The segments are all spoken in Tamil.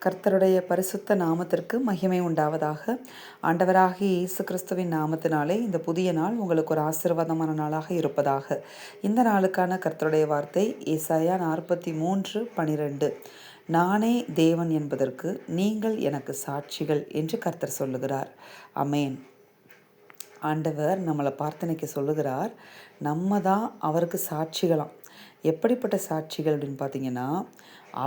கர்த்தருடைய பரிசுத்த நாமத்திற்கு மகிமை உண்டாவதாக. ஆண்டவராகிய இயேசு கிறிஸ்துவின் நாமத்தினாலே இந்த புதிய நாள் உங்களுக்கு ஒரு ஆசீர்வாதமான நாளாக இருப்பதாக. இந்த நாளுக்கான கர்த்தருடைய வார்த்தை ஏசாயா 43:12. நானே தேவன் என்பதற்கு நீங்கள் எனக்கு சாட்சிகள் என்று கர்த்தர் சொல்லுகிறார். அமேன். ஆண்டவர் நம்மளை பார்த்து சொல்லுகிறார், நம்ம தான் அவருக்கு சாட்சிகளாம். எப்படிப்பட்ட சாட்சிகள் அப்படின்னு பார்த்தீங்கன்னா,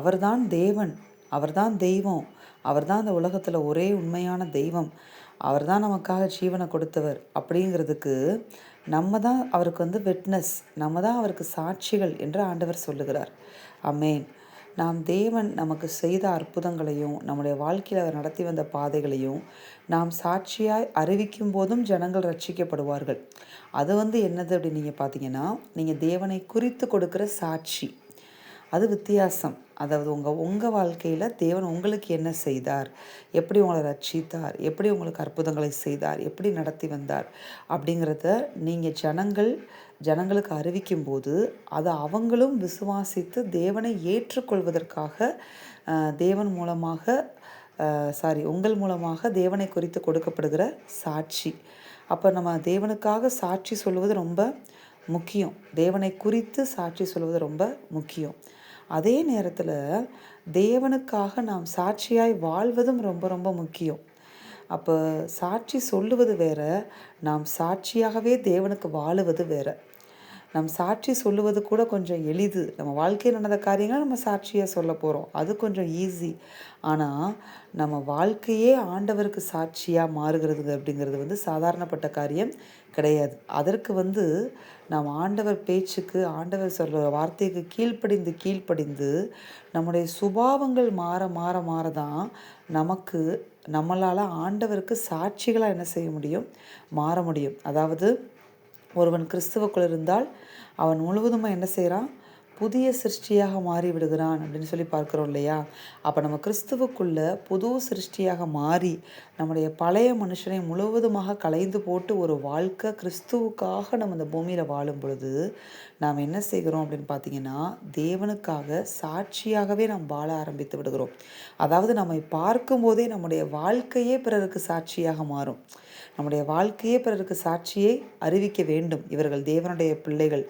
அவர்தான் தேவன், அவர்தான் தெய்வம், அவர்தான் அந்த உலகத்தில் ஒரே உண்மையான தெய்வம், அவர்தான் நமக்காக ஜீவனை கொடுத்தவர் அப்படிங்கிறதுக்கு நம்ம தான் அவருக்கு விட்னஸ், நம்ம தான் அவருக்கு சாட்சிகள் என்று ஆண்டவர் சொல்லுகிறார். அமேன். நாம் தேவன் நமக்கு செய்த அற்புதங்களையும் நம்முடைய வாழ்க்கையில் அவர் நடத்தி வந்த பாதைகளையும் நாம் சாட்சியாய் அறிவிக்கும் போதும் ஜனங்கள் ரட்சிக்கப்படுவார்கள். அது என்னது அப்படின்னு நீங்கள் பார்த்தீங்கன்னா, நீங்கள் தேவனை குறித்து கொடுக்குற சாட்சி. அது வித்தியாசம். அதாவது உங்கள் வாழ்க்கையில் தேவன் உங்களுக்கு என்ன செய்தார், எப்படி உங்களை ரட்சித்தார், எப்படி உங்களுக்கு அற்புதங்களை செய்தார், எப்படி நடத்தி வந்தார் அப்படிங்கிறத நீங்கள் ஜனங்களுக்கு அறிவிக்கும்போது அதை அவங்களும் விசுவாசித்து தேவனை ஏற்றுக்கொள்வதற்காக தேவன் மூலமாக உங்கள் மூலமாக தேவனை குறித்து கொடுக்கப்படுகிற சாட்சி. அப்போ நம்ம தேவனுக்காக சாட்சி சொல்லுவது ரொம்ப முக்கியம். தேவனை குறித்து சாட்சி சொல்வது ரொம்ப முக்கியம். அதே நேரத்தில் தேவனுக்காக நாம் சாட்சியாய் வாழ்வதும் ரொம்ப ரொம்ப முக்கியம். அப்போ சாட்சி சொல்லுவது வேற, நாம் சாட்சியாகவே தேவனுக்கு வாழுவது வேற. நம் சாட்சி சொல்லுவது கூட கொஞ்சம் எளிது. நம்ம வாழ்க்கையில் நடந்த காரியங்களை நம்ம சாட்சியாக சொல்ல போகிறோம், அது கொஞ்சம் ஈஸி. ஆனால் நம்ம வாழ்க்கையே ஆண்டவருக்கு சாட்சியாக மாறுகிறது அப்படிங்கிறது சாதாரணப்பட்ட காரியம் கிடையாது. அதற்கு நாம் ஆண்டவர் பேச்சுக்கு, ஆண்டவர் சொல்கிற வார்த்தைக்கு கீழ்ப்படிந்து நம்முடைய சுபாவங்கள் மாற மாற மாற தான் நம்மளால் ஆண்டவருக்கு சாட்சிகளாக என்ன செய்ய முடியும், மாற முடியும். அதாவது ஒருவன் கிறிஸ்துவுக்குள் இருந்தால் அவன் முழுவதுமாக என்ன செய்கிறான், புதிய சிருஷ்டியாக மாறி விடுகிறான் அப்படின்னு சொல்லி பார்க்குறோம் இல்லையா. அப்போ நம்ம கிறிஸ்துவுக்குள்ள புது சிருஷ்டியாக மாறி நம்முடைய பழைய மனுஷனை முழுவதுமாக களைந்து போட்டு ஒரு வாழ்க்கை கிறிஸ்துவுக்காக நம்ம இந்த பூமியில் வாழும் பொழுது நாம் என்ன செய்கிறோம் அப்படின்னு பார்த்தீங்கன்னா, தேவனுக்காக சாட்சியாகவே நாம் வாழ ஆரம்பித்து விடுகிறோம். அதாவது நம்மை பார்க்கும்போதே நம்முடைய வாழ்க்கையே பிறருக்கு சாட்சியாக மாறும். நம்முடைய வாழ்க்கையே பிறருக்கு சாட்சியை அறிவிக்க வேண்டும். இவர்கள் தேவனுடைய பிள்ளைகள்,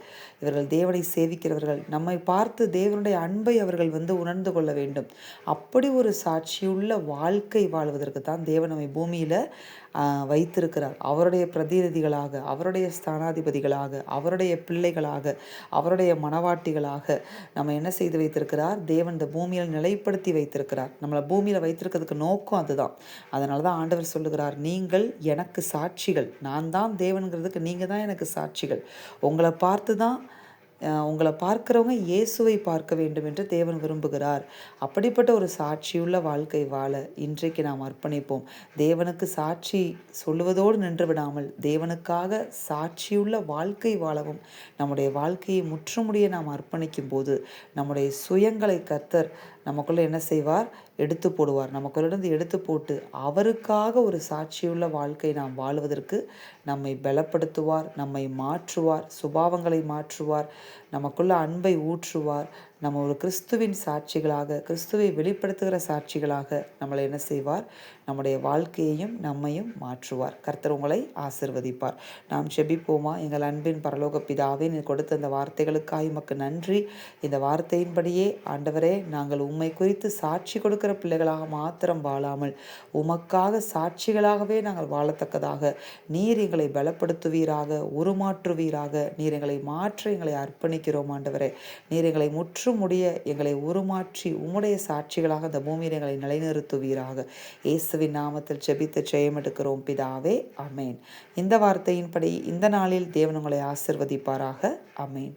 இவர்கள் தேவனை சேவிக்கிறவர்கள், நம்மை பார்த்து தேவனுடைய அன்பை அவர்கள் உணர்ந்து கொள்ள வேண்டும். அப்படி ஒரு சாட்சியுள்ள வாழ்க்கை வாழ்வதற்கு தான் தேவன் நம்மை பூமியில் வைத்திருக்கிறார். அவருடைய பிரதிநிதிகளாக, அவருடைய ஸ்தானாதிபதிகளாக, அவருடைய பிள்ளைகளாக, அவருடைய மனவாட்டிகளாக நம்ம என்ன செய்து வைத்திருக்கிறார், தேவன் இந்த பூமியில் நிலைப்படுத்தி வைத்திருக்கிறார். நம்மளை பூமியில் வைத்திருக்கிறதுக்கு நோக்கம் அதுதான். அதனால தான் ஆண்டவர் சொல்லுகிறார், நீங்கள் எனக்கு சாட்சிகள், நான் தான் தேவனுங்கிறதுக்கு நீங்கள் தான் எனக்கு சாட்சிகள். உங்களை பார்த்து தான் உங்களை பார்க்குறவங்க இயேசுவை பார்க்க வேண்டும் என்று தேவன் விரும்புகிறார். அப்படிப்பட்ட ஒரு சாட்சியுள்ள வாழ்க்கை வாழ இன்றைக்கு நாம் அர்ப்பணிப்போம். தேவனுக்கு சாட்சி சொல்லுவதோடு நின்று விடாமல் தேவனுக்காக சாட்சியுள்ள வாழ்க்கை வாழவும் நம்முடைய வாழ்க்கையை முற்றுமுடிய நாம் அர்ப்பணிக்கும் போது நம்முடைய சுயங்களை கர்த்தர் நமக்குள்ளே என்ன செய்வார், எடுத்து போடுவார். நமக்குள்ளிருந்து எடுத்து போட்டு அவருக்காக ஒரு சாட்சியுள்ள வாழ்க்கை நாம் வாழ்வதற்கு நம்மை பலப்படுத்துவார், நம்மை மாற்றுவார், சுபாவங்களை மாற்றுவார், நமக்குள்ள அன்பை ஊற்றுவார். நம்ம ஒரு கிறிஸ்துவின் சாட்சிகளாக, கிறிஸ்துவை வெளிப்படுத்துகிற சாட்சிகளாக நம்மளை என்ன செய்வார், நம்முடைய வாழ்க்கையையும் நம்மையும் மாற்றுவார். கர்த்தர் உங்களை ஆசிர்வதிப்பார். நாம் செபிப்போமா. எங்கள் அன்பின் பரலோக பிதாவே, நீ கொடுத்த இந்த வார்த்தைகளுக்காக உமக்கு நன்றி. இந்த வார்த்தையின்படியே ஆண்டவரே, நாங்கள் உம்மை குறித்து சாட்சி கொடுக்கிற பிள்ளைகளாக மாத்திரம் வாழாமல் உமக்காக சாட்சிகளாகவே நாங்கள் வாழத்தக்கதாக நீர் எங்களை பலப்படுத்துவீராக, உருமாற்றுவீராக. நீர் எங்களை மாற்ற எங்களை அர்ப்பணிக்கிறோம் ஆண்டவரே. நீர் எங்களை முடிய எங்களை உருமாற்றி உம்முடைய சாட்சிகளாக இந்த பூமியில் எங்களை நிலைநிறுத்துவீராக. இயேசுவின் நாமத்தில் ஜெபித்து ஜெயம் எடுக்கிறோம் பிதாவே. அமேன். இந்த வார்த்தையின்படி இந்த நாளில் தேவன் உங்களை ஆசிர்வதிப்பாராக. அமேன்.